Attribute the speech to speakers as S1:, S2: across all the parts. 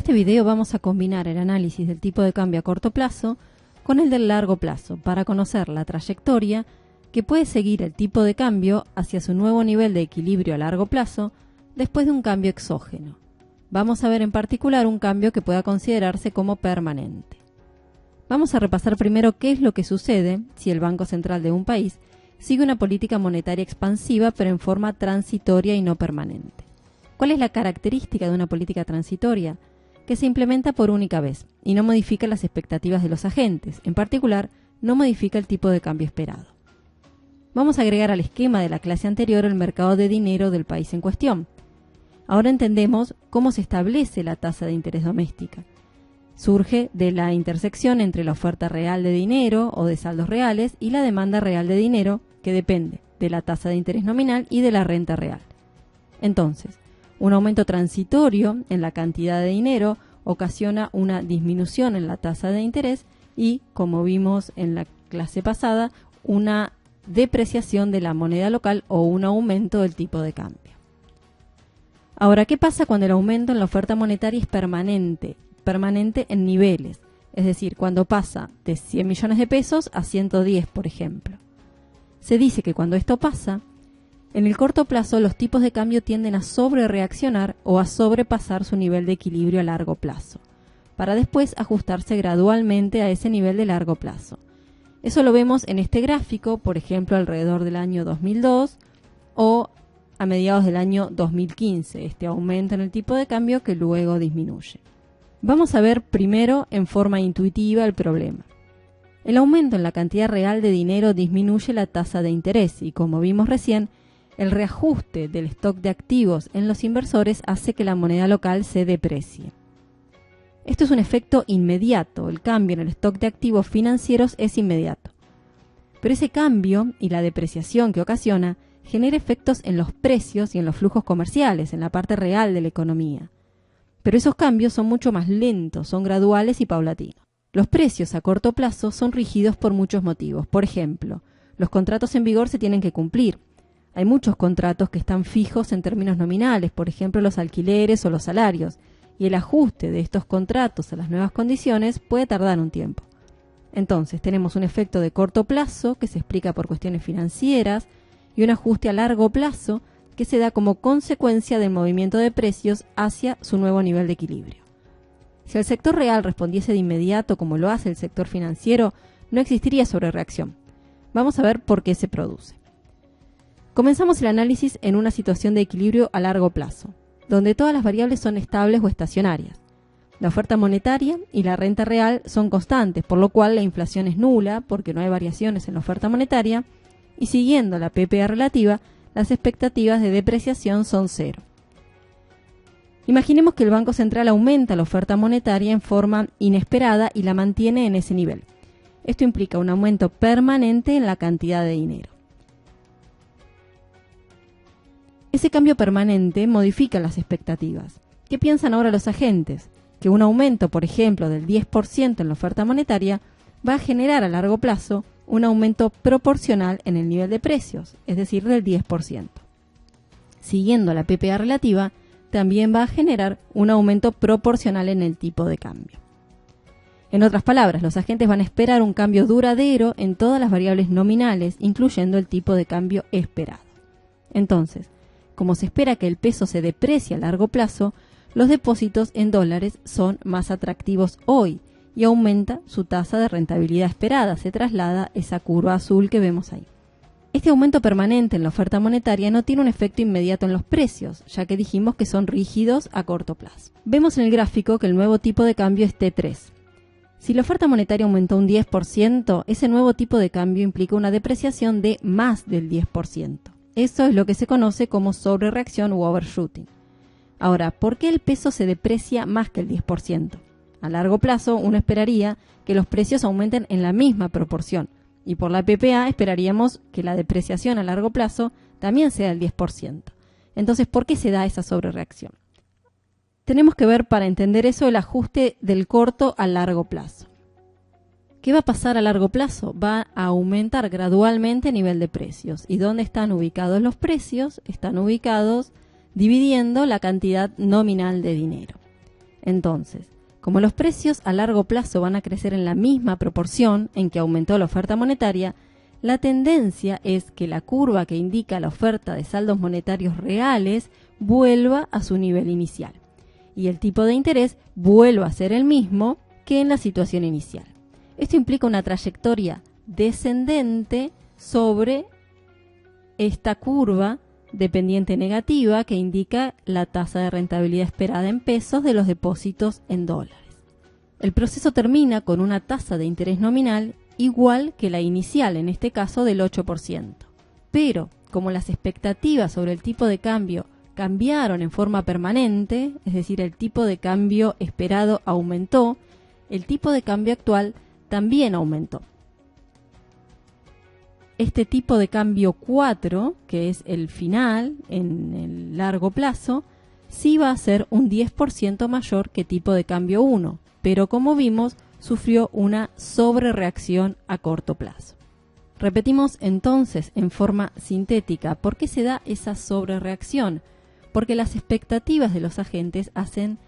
S1: este video vamos a combinar el análisis del tipo de cambio a corto plazo con el del largo plazo para conocer la trayectoria que puede seguir el tipo de cambio hacia su nuevo nivel de equilibrio a largo plazo después de un cambio exógeno. Vamos a ver en particular un cambio que pueda considerarse como permanente. Vamos a repasar primero qué es lo que sucede si el Banco Central de un país sigue una política monetaria expansiva pero en forma transitoria y no permanente. ¿Cuál es la característica de una política transitoria? Que se implementa por única vez y no modifica las expectativas de los agentes, en particular, no modifica el tipo de cambio esperado. Vamos a agregar al esquema de la clase anterior el mercado de dinero del país en cuestión. Ahora entendemos cómo se establece la tasa de interés doméstica. Surge de la intersección entre la oferta real de dinero o de saldos reales y la demanda real de dinero, que depende de la tasa de interés nominal y de la renta real. Entonces, un aumento transitorio en la cantidad de dinero ocasiona una disminución en la tasa de interés y, como vimos en la clase pasada, una depreciación de la moneda local o un aumento del tipo de cambio. Ahora, ¿qué pasa cuando el aumento en la oferta monetaria es permanente? Permanente en niveles, es decir, cuando pasa de 100 millones de pesos a 110, por ejemplo. Se dice que cuando esto pasa, en el corto plazo los tipos de cambio tienden a sobrereaccionar o a sobrepasar su nivel de equilibrio a largo plazo, para después ajustarse gradualmente a ese nivel de largo plazo. Eso lo vemos en este gráfico, por ejemplo, alrededor del año 2002 o a mediados del año 2015, este aumento en el tipo de cambio que luego disminuye. Vamos a ver primero en forma intuitiva el problema. El aumento en la cantidad real de dinero disminuye la tasa de interés y, como vimos recién, el reajuste del stock de activos en los inversores hace que la moneda local se deprecie. Esto es un efecto inmediato, el cambio en el stock de activos financieros es inmediato. Pero ese cambio y la depreciación que ocasiona genera efectos en los precios y en los flujos comerciales, en la parte real de la economía. Pero esos cambios son mucho más lentos, son graduales y paulatinos. Los precios a corto plazo son rígidos por muchos motivos. Por ejemplo, los contratos en vigor se tienen que cumplir. Hay muchos contratos que están fijos en términos nominales, por ejemplo los alquileres o los salarios, y el ajuste de estos contratos a las nuevas condiciones puede tardar un tiempo. Entonces tenemos un efecto de corto plazo que se explica por cuestiones financieras y un ajuste a largo plazo que se da como consecuencia del movimiento de precios hacia su nuevo nivel de equilibrio. Si el sector real respondiese de inmediato como lo hace el sector financiero, no existiría sobrereacción. Vamos a ver por qué se produce. Comenzamos el análisis en una situación de equilibrio a largo plazo, donde todas las variables son estables o estacionarias. La oferta monetaria y la renta real son constantes, por lo cual la inflación es nula porque no hay variaciones en la oferta monetaria y siguiendo la PPA relativa, las expectativas de depreciación son cero. Imaginemos que el Banco Central aumenta la oferta monetaria en forma inesperada y la mantiene en ese nivel. Esto implica un aumento permanente en la cantidad de dinero. Ese cambio permanente modifica las expectativas. ¿Qué piensan ahora los agentes? Que un aumento, por ejemplo, del 10% en la oferta monetaria va a generar a largo plazo un aumento proporcional en el nivel de precios, es decir, del 10%. Siguiendo la PPA relativa, también va a generar un aumento proporcional en el tipo de cambio. En otras palabras, los agentes van a esperar un cambio duradero en todas las variables nominales, incluyendo el tipo de cambio esperado. Entonces, como se espera que el peso se deprecie a largo plazo, los depósitos en dólares son más atractivos hoy y aumenta su tasa de rentabilidad esperada, se traslada esa curva azul que vemos ahí. Este aumento permanente en la oferta monetaria no tiene un efecto inmediato en los precios, ya que dijimos que son rígidos a corto plazo. Vemos en el gráfico que el nuevo tipo de cambio es T3. Si la oferta monetaria aumentó un 10%, ese nuevo tipo de cambio implica una depreciación de más del 10%. Eso es lo que se conoce como sobrereacción u overshooting. Ahora, ¿por qué el peso se deprecia más que el 10%? A largo plazo, uno esperaría que los precios aumenten en la misma proporción, y por la PPA esperaríamos que la depreciación a largo plazo también sea del 10%. Entonces, ¿por qué se da esa sobrereacción? Tenemos que ver para entender eso el ajuste del corto a largo plazo. ¿Qué va a pasar a largo plazo? Va a aumentar gradualmente el nivel de precios. ¿Y dónde están ubicados los precios? Están ubicados dividiendo la cantidad nominal de dinero. Entonces, como los precios a largo plazo van a crecer en la misma proporción en que aumentó la oferta monetaria, la tendencia es que la curva que indica la oferta de saldos monetarios reales vuelva a su nivel inicial y el tipo de interés vuelva a ser el mismo que en la situación inicial. Esto implica una trayectoria descendente sobre esta curva dependiente negativa que indica la tasa de rentabilidad esperada en pesos de los depósitos en dólares. El proceso termina con una tasa de interés nominal igual que la inicial, en este caso del 8%. Pero, como las expectativas sobre el tipo de cambio cambiaron en forma permanente, es decir, el tipo de cambio esperado aumentó, el tipo de cambio actual también aumentó. Este tipo de cambio 4, que es el final en el largo plazo, sí va a ser un 10% mayor que tipo de cambio 1, pero como vimos, sufrió una sobrereacción a corto plazo. Repetimos entonces en forma sintética, ¿por qué se da esa sobrereacción? Porque las expectativas de los agentes hacen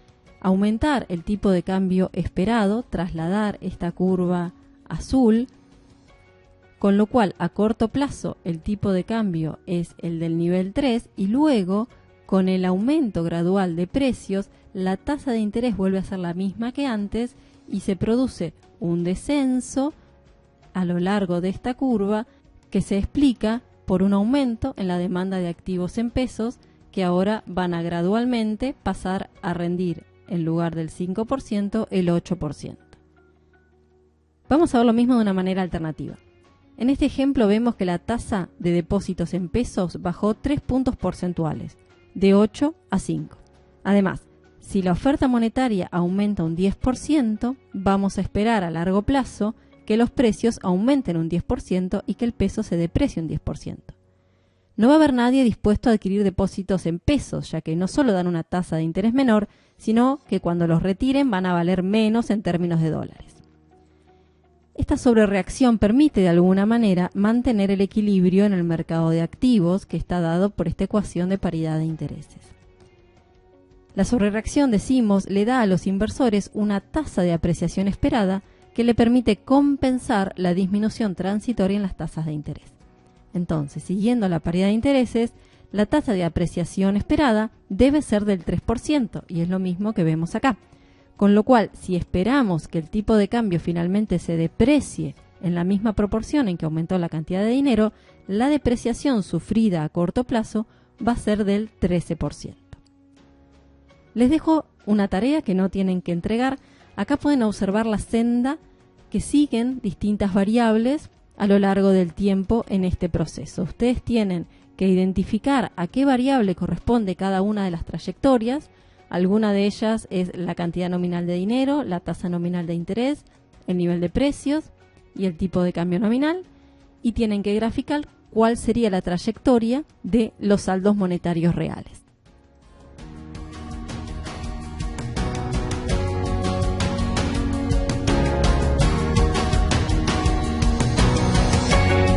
S1: aumentar el tipo de cambio esperado, trasladar esta curva azul, con lo cual a corto plazo el tipo de cambio es el del nivel 3 y luego, con el aumento gradual de precios, la tasa de interés vuelve a ser la misma que antes y se produce un descenso a lo largo de esta curva que se explica por un aumento en la demanda de activos en pesos que ahora van a gradualmente pasar a rendir en lugar del 5% el 8%. Vamos a ver lo mismo de una manera alternativa. En este ejemplo vemos que la tasa de depósitos en pesos bajó 3 puntos porcentuales, de 8 a 5. Además, si la oferta monetaria aumenta un 10%, vamos a esperar a largo plazo que los precios aumenten un 10% y que el peso se deprecie un 10%. No va a haber nadie dispuesto a adquirir depósitos en pesos, ya que no solo dan una tasa de interés menor, sino que cuando los retiren van a valer menos en términos de dólares. Esta sobrereacción permite de alguna manera mantener el equilibrio en el mercado de activos que está dado por esta ecuación de paridad de intereses. La sobrereacción, decimos, le da a los inversores una tasa de apreciación esperada que le permite compensar la disminución transitoria en las tasas de interés. Entonces, siguiendo la paridad de intereses, la tasa de apreciación esperada debe ser del 3%, y es lo mismo que vemos acá. Con lo cual, si esperamos que el tipo de cambio finalmente se deprecie en la misma proporción en que aumentó la cantidad de dinero, la depreciación sufrida a corto plazo va a ser del 13%. Les dejo una tarea que no tienen que entregar. Acá pueden observar la senda que siguen distintas variables a lo largo del tiempo en este proceso. Ustedes tienen que identificar a qué variable corresponde cada una de las trayectorias. Alguna de ellas es la cantidad nominal de dinero, la tasa nominal de interés, el nivel de precios y el tipo de cambio nominal. Y tienen que graficar cuál sería la trayectoria de los saldos monetarios reales.